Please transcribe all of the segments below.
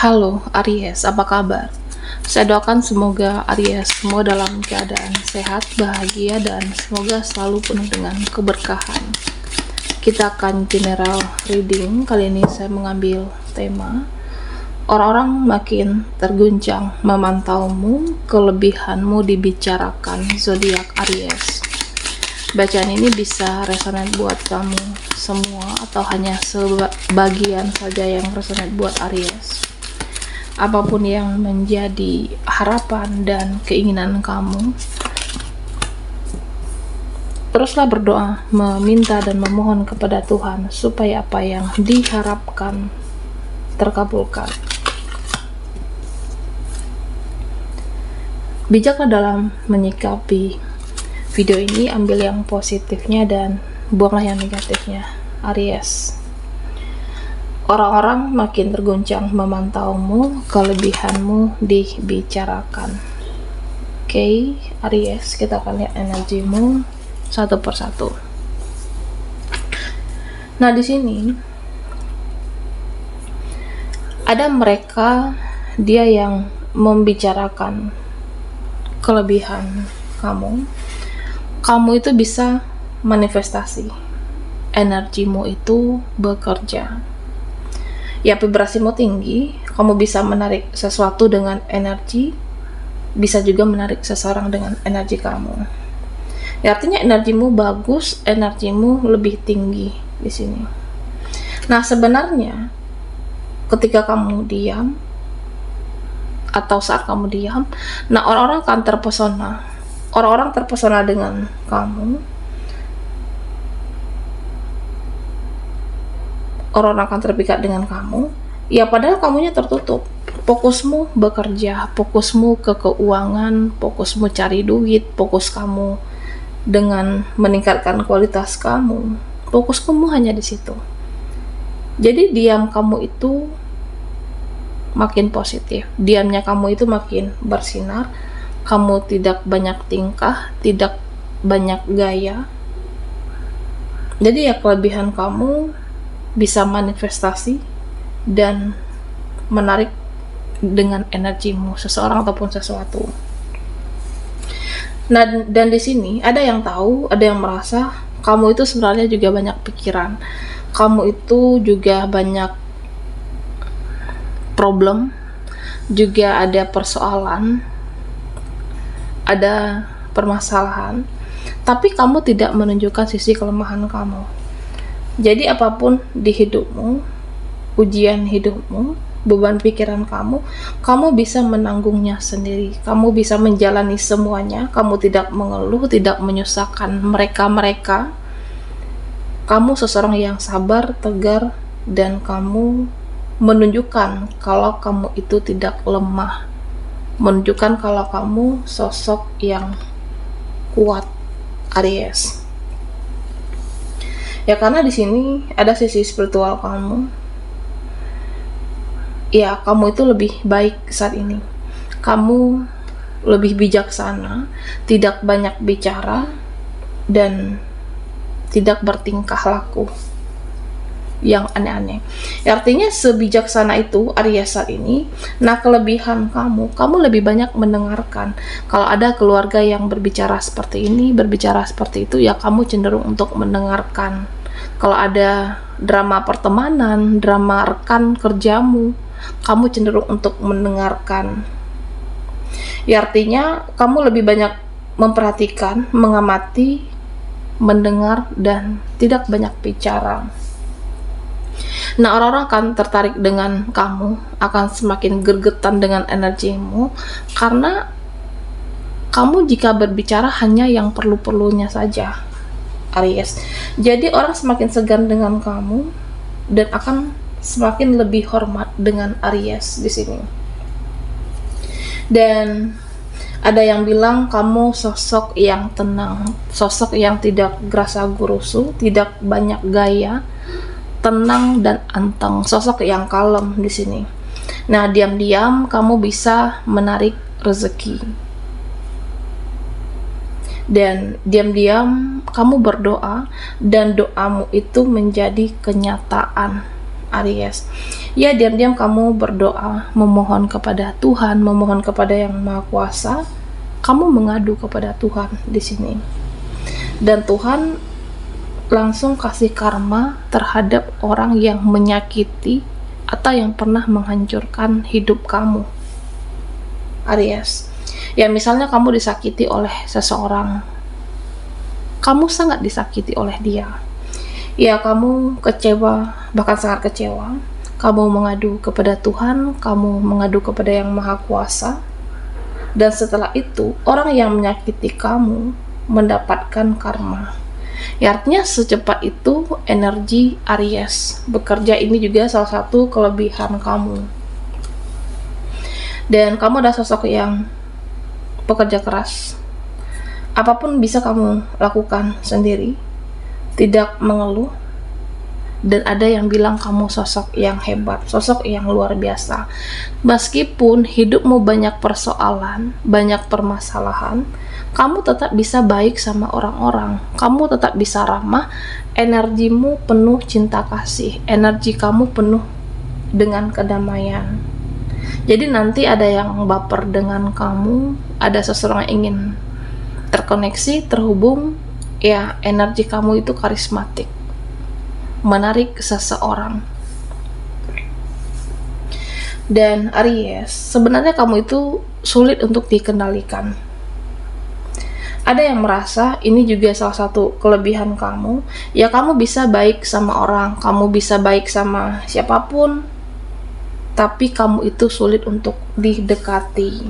Halo Aries, apa kabar? Saya doakan semoga Aries semua dalam keadaan sehat, bahagia, dan semoga selalu penuh dengan keberkahan. Kita akan general reading. Kali ini saya mengambil tema orang-orang makin terguncang memantaumu, kelebihanmu dibicarakan, zodiak Aries. Bacaan ini bisa resonan buat kamu semua atau hanya sebagian saja yang resonan buat Aries. Apapun yang menjadi harapan dan keinginan kamu, teruslah berdoa, meminta dan memohon kepada Tuhan supaya apa yang diharapkan terkabulkan. Bijaklah dalam menyikapi video ini, ambil yang positifnya dan buanglah yang negatifnya. Aries, orang-orang makin terguncang memantaumu, kelebihanmu dibicarakan. Oke, Aries, kita akan lihat energimu satu persatu. Nah, di sini ada mereka, dia yang membicarakan kelebihan kamu. Kamu itu bisa manifestasi, energimu itu bekerja. Ya, vibrasimu tinggi, kamu bisa menarik sesuatu dengan energi, bisa juga menarik seseorang dengan energi kamu. Ya, artinya energimu bagus, energimu lebih tinggi di sini. Nah, sebenarnya ketika kamu diam atau saat kamu diam, nah orang-orang akan terpesona. Orang-orang terpesona dengan kamu. Orang akan terpikat dengan kamu. Ya, padahal kamunya tertutup. Fokusmu bekerja, fokusmu ke keuangan, fokusmu cari duit, fokus kamu dengan meningkatkan kualitas kamu. Fokus kamu hanya di situ. Jadi diam kamu itu makin positif. Diamnya kamu itu makin bersinar. Kamu tidak banyak tingkah, tidak banyak gaya. Jadi ya, kelebihan kamu bisa manifestasi dan menarik dengan energimu seseorang ataupun sesuatu. Nah, dan di sini ada yang tahu, ada yang merasa kamu itu sebenarnya juga banyak pikiran. Kamu itu juga banyak problem, juga ada persoalan, ada permasalahan, tapi kamu tidak menunjukkan sisi kelemahan kamu. Jadi apapun di hidupmu, ujian hidupmu, beban pikiran kamu bisa menanggungnya sendiri. Kamu bisa menjalani semuanya. Kamu tidak mengeluh, tidak menyusahkan mereka. Kamu seseorang yang sabar, tegar, dan kamu menunjukkan kalau kamu itu tidak lemah. Menunjukkan kalau kamu sosok yang kuat, Aries. Ya, karena di sini ada sisi spiritual kamu. Ya, kamu itu lebih baik saat ini. Kamu lebih bijaksana, tidak banyak bicara, dan tidak bertingkah laku yang aneh-aneh. Ya, artinya sebijaksana itu Aries saat ini. Nah, kelebihan kamu lebih banyak mendengarkan. Kalau ada keluarga yang berbicara seperti ini, berbicara seperti itu, ya kamu cenderung untuk mendengarkan. Kalau ada drama pertemanan, drama rekan kerjamu, kamu cenderung untuk mendengarkan. Ya, artinya kamu lebih banyak memperhatikan, mengamati, mendengar, dan tidak banyak bicara. Nah, orang-orang akan tertarik dengan kamu, akan semakin gergetan dengan energimu, karena kamu jika berbicara hanya yang perlu-perlunya saja, Aries. Jadi orang semakin segan dengan kamu dan akan semakin lebih hormat dengan Aries di sini. Dan ada yang bilang kamu sosok yang tenang, sosok yang tidak gerasa gurusu, tidak banyak gaya, tenang dan anteng, sosok yang kalem di sini. Nah, diam-diam kamu bisa menarik rezeki. Dan diam-diam kamu berdoa dan doamu itu menjadi kenyataan, Aries. Ya, diam-diam kamu berdoa, memohon kepada Tuhan, memohon kepada Yang Maha Kuasa. Kamu mengadu kepada Tuhan di sini. Dan Tuhan langsung kasih karma terhadap orang yang menyakiti atau yang pernah menghancurkan hidup kamu, Aries. Ya, misalnya kamu disakiti oleh seseorang, kamu sangat disakiti oleh dia. Ya, kamu kecewa, bahkan sangat kecewa. Kamu mengadu kepada Tuhan, kamu mengadu kepada Yang Maha Kuasa. Dan setelah itu, orang yang menyakiti kamu mendapatkan karma. Ya, artinya secepat itu energi Aries bekerja. Ini juga salah satu kelebihan kamu. Dan kamu adalah sosok yang pekerja keras. Apapun bisa kamu lakukan sendiri, tidak mengeluh. Dan ada yang bilang kamu sosok yang hebat, sosok yang luar biasa. Meskipun hidupmu banyak persoalan, banyak permasalahan, kamu tetap bisa baik sama orang-orang. Kamu tetap bisa ramah. Energimu penuh cinta kasih. Energi kamu penuh dengan kedamaian. Jadi nanti ada yang baper dengan kamu, ada seseorang yang ingin terkoneksi, terhubung, ya energi kamu itu karismatik, menarik seseorang. Dan Aries, sebenarnya kamu itu sulit untuk dikendalikan. Ada yang merasa ini juga salah satu kelebihan kamu. Ya, kamu bisa baik sama orang, kamu bisa baik sama siapapun, tapi kamu itu sulit untuk didekati.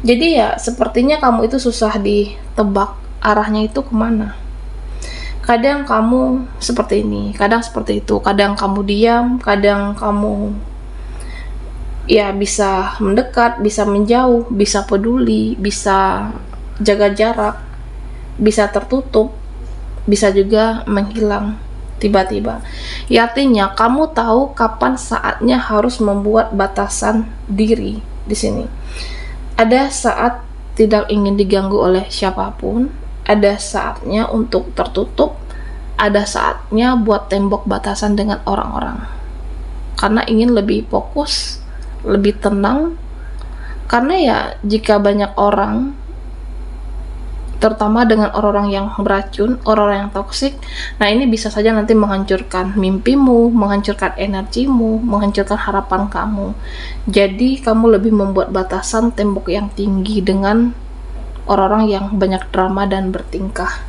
Jadi ya, sepertinya kamu itu susah ditebak arahnya itu kemana. Kadang kamu seperti ini, kadang seperti itu, kadang kamu diam, kadang kamu ya bisa mendekat, bisa menjauh, bisa peduli, bisa jaga jarak, bisa tertutup, bisa juga menghilang tiba-tiba. Ya, artinya kamu tahu kapan saatnya harus membuat batasan diri di sini. Ada saat tidak ingin diganggu oleh siapapun, ada saatnya untuk tertutup, ada saatnya buat tembok batasan dengan orang-orang. Karena ingin lebih fokus, lebih tenang. Karena ya, jika banyak orang, terutama dengan orang-orang yang beracun, orang-orang yang toksik, nah ini bisa saja nanti menghancurkan mimpimu, menghancurkan energimu, menghancurkan harapan kamu. Jadi kamu lebih membuat batasan, tembok yang tinggi dengan orang-orang yang banyak drama dan bertingkah,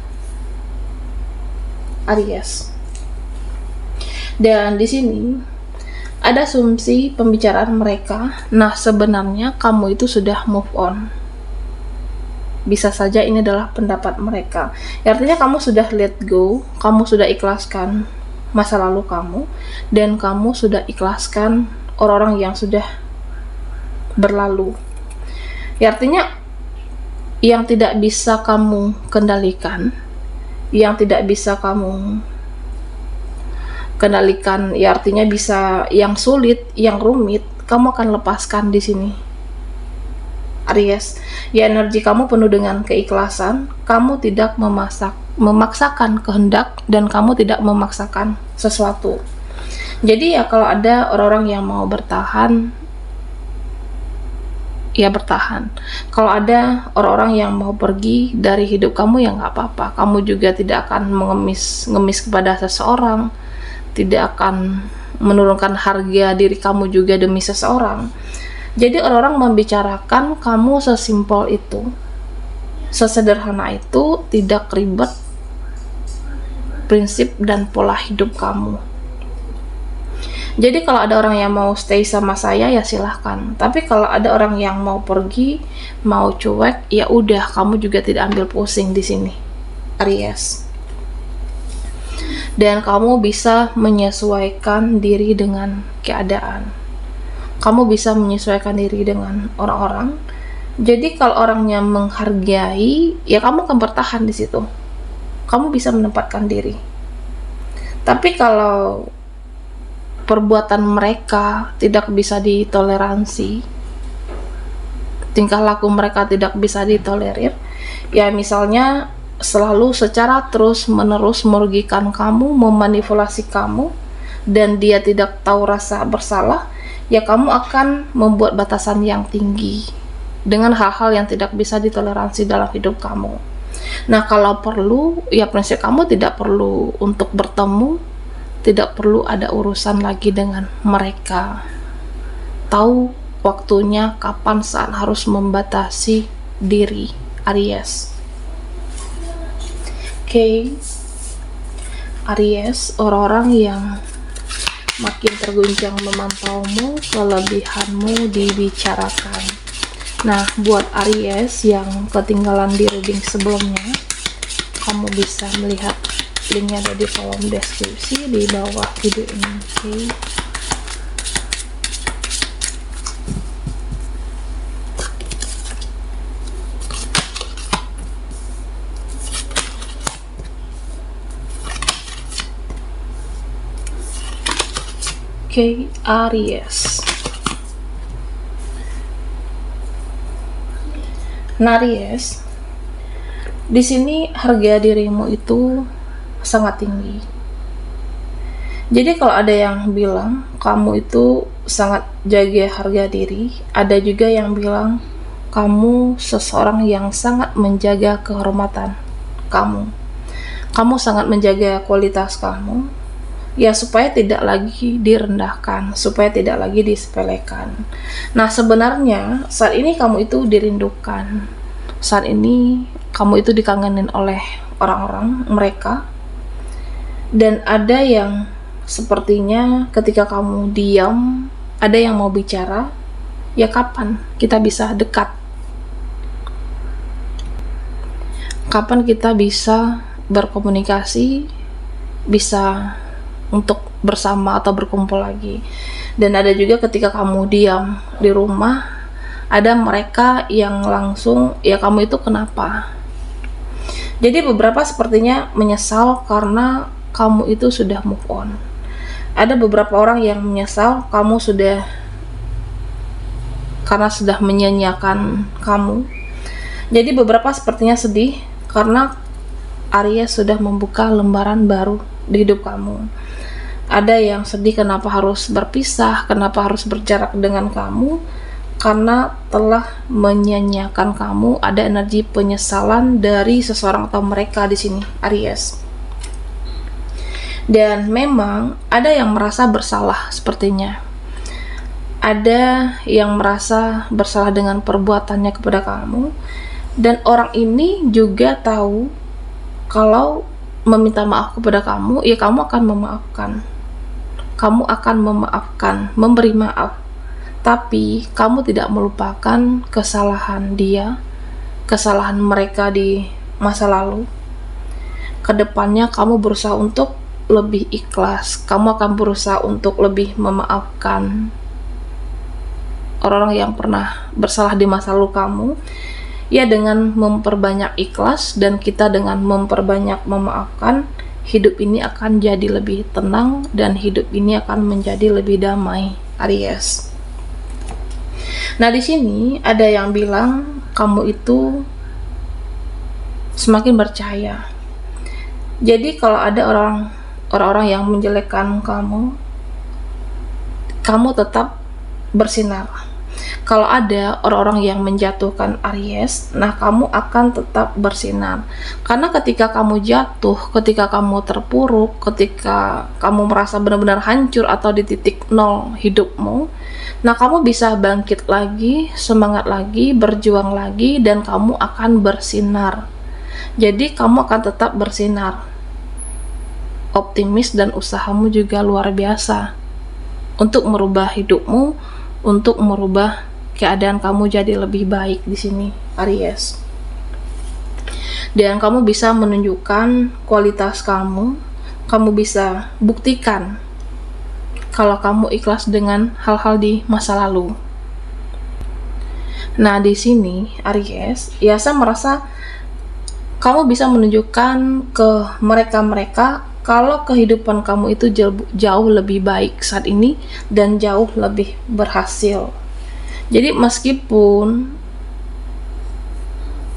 Aries. Dan di sini ada asumsi pembicaraan mereka. Nah, sebenarnya kamu itu sudah move on. Bisa saja ini adalah pendapat mereka. Ya, artinya kamu sudah let go, kamu sudah ikhlaskan masa lalu kamu, dan kamu sudah ikhlaskan orang-orang yang sudah berlalu. Ya, artinya yang tidak bisa kamu kendalikan, yang tidak bisa kamu kendalikan, ya artinya bisa yang sulit, yang rumit, kamu akan lepaskan di sini, Aries. Ya, energi kamu penuh dengan keikhlasan, kamu tidak memaksakan kehendak, dan kamu tidak memaksakan sesuatu. Jadi ya, kalau ada orang-orang yang mau bertahan, ya bertahan. Kalau ada orang-orang yang mau pergi dari hidup kamu, ya nggak apa-apa. Kamu juga tidak akan mengemis kepada seseorang, tidak akan menurunkan harga diri kamu juga demi seseorang. Jadi orang-orang membicarakan kamu sesimpel itu, sesederhana itu, tidak ribet prinsip dan pola hidup kamu. Jadi kalau ada orang yang mau stay sama saya, ya silahkan. Tapi kalau ada orang yang mau pergi, mau cuek, ya udah, kamu juga tidak ambil pusing di sini, Aries. Dan kamu bisa menyesuaikan diri dengan keadaan. Kamu bisa menyesuaikan diri dengan orang-orang. Jadi kalau orangnya menghargai, ya kamu akan bertahan di situ. Kamu bisa menempatkan diri. Tapi kalau perbuatan mereka tidak bisa ditoleransi, tingkah laku mereka tidak bisa ditolerir, ya misalnya selalu secara terus-menerus merugikan kamu, memanipulasi kamu, dan dia tidak tahu rasa bersalah, ya kamu akan membuat batasan yang tinggi dengan hal-hal yang tidak bisa ditoleransi dalam hidup kamu. Nah, kalau perlu, ya prinsip kamu tidak perlu untuk bertemu, tidak perlu ada urusan lagi dengan mereka. Tahu waktunya kapan saat harus membatasi diri, Aries. Oke. Aries, orang-orang yang makin terguncang memantaumu, kelebihanmu dibicarakan. Nah, buat Aries yang ketinggalan di reading sebelumnya, kamu bisa melihat linknya ada di kolom deskripsi di bawah video ini. Oke, Aries. Nah, Aries, di sini harga dirimu itu sangat tinggi. Jadi kalau ada yang bilang kamu itu sangat jaga harga diri, ada juga yang bilang kamu seseorang yang sangat menjaga kehormatan kamu. Kamu sangat menjaga kualitas kamu, ya supaya tidak lagi direndahkan, supaya tidak lagi disepelekan. Nah, sebenarnya saat ini kamu itu dirindukan. Saat ini kamu itu dikangenin oleh orang-orang mereka. Dan ada yang sepertinya ketika kamu diam, ada yang mau bicara, ya kapan kita bisa dekat? Kapan kita bisa berkomunikasi, bisa untuk bersama atau berkumpul lagi. Dan ada juga ketika kamu diam di rumah, ada mereka yang langsung, ya kamu itu kenapa? Jadi beberapa sepertinya menyesal karena kamu itu sudah move on. Ada beberapa orang yang menyesal kamu sudah, karena sudah menyanyiakan kamu. Jadi beberapa sepertinya sedih karena Aries sudah membuka lembaran baru di hidup kamu. Ada yang sedih kenapa harus berpisah, kenapa harus berjarak dengan kamu, karena telah menyanyiakan kamu. Ada energi penyesalan dari seseorang atau mereka di sini, Aries. Dan memang ada yang merasa bersalah sepertinya. Ada yang merasa bersalah dengan perbuatannya kepada kamu, dan orang ini juga tahu kalau meminta maaf kepada kamu, ya kamu akan memaafkan. Kamu akan memaafkan, memberi maaf. Tapi kamu tidak melupakan kesalahan dia, kesalahan mereka di masa lalu. Kedepannya kamu berusaha untuk lebih ikhlas. Kamu akan berusaha untuk lebih memaafkan orang-orang yang pernah bersalah di masa lalu kamu. Ya, dengan memperbanyak ikhlas dan kita dengan memperbanyak memaafkan, hidup ini akan jadi lebih tenang dan hidup ini akan menjadi lebih damai, Aries. Nah, di sini ada yang bilang kamu itu semakin percaya. Jadi kalau ada orang-orang yang menjelekkan kamu, kamu tetap bersinar. Kalau ada orang-orang yang menjatuhkan Aries, nah kamu akan tetap bersinar. Karena ketika kamu jatuh, ketika kamu terpuruk, ketika kamu merasa benar-benar hancur atau di titik nol hidupmu, nah kamu bisa bangkit lagi, semangat lagi, berjuang lagi, dan kamu akan bersinar. Jadi kamu akan tetap bersinar. Optimis dan usahamu juga luar biasa untuk merubah hidupmu, untuk merubah keadaan kamu jadi lebih baik di sini, Aries. Dan kamu bisa menunjukkan kualitas kamu bisa buktikan kalau kamu ikhlas dengan hal-hal di masa lalu. Nah, di sini Aries, ya saya merasa kamu bisa menunjukkan ke mereka-mereka kalau kehidupan kamu itu jauh lebih baik saat ini dan jauh lebih berhasil. Jadi meskipun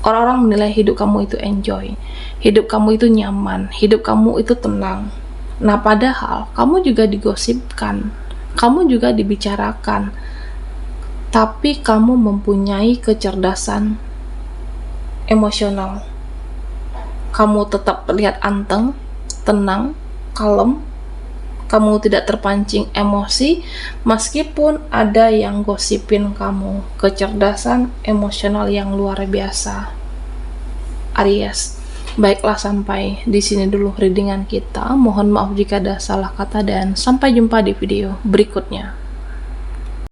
orang-orang menilai hidup kamu itu enjoy, hidup kamu itu nyaman, hidup kamu itu tenang, Nah, padahal kamu juga digosipkan, kamu juga dibicarakan, tapi kamu mempunyai kecerdasan emosional. Kamu tetap terlihat anteng, tenang, kalem. Kamu tidak terpancing emosi meskipun ada yang gosipin kamu. Kecerdasan emosional yang luar biasa, Aries. Baiklah, sampai di sini dulu readingan kita. Mohon maaf jika ada salah kata dan sampai jumpa di video berikutnya.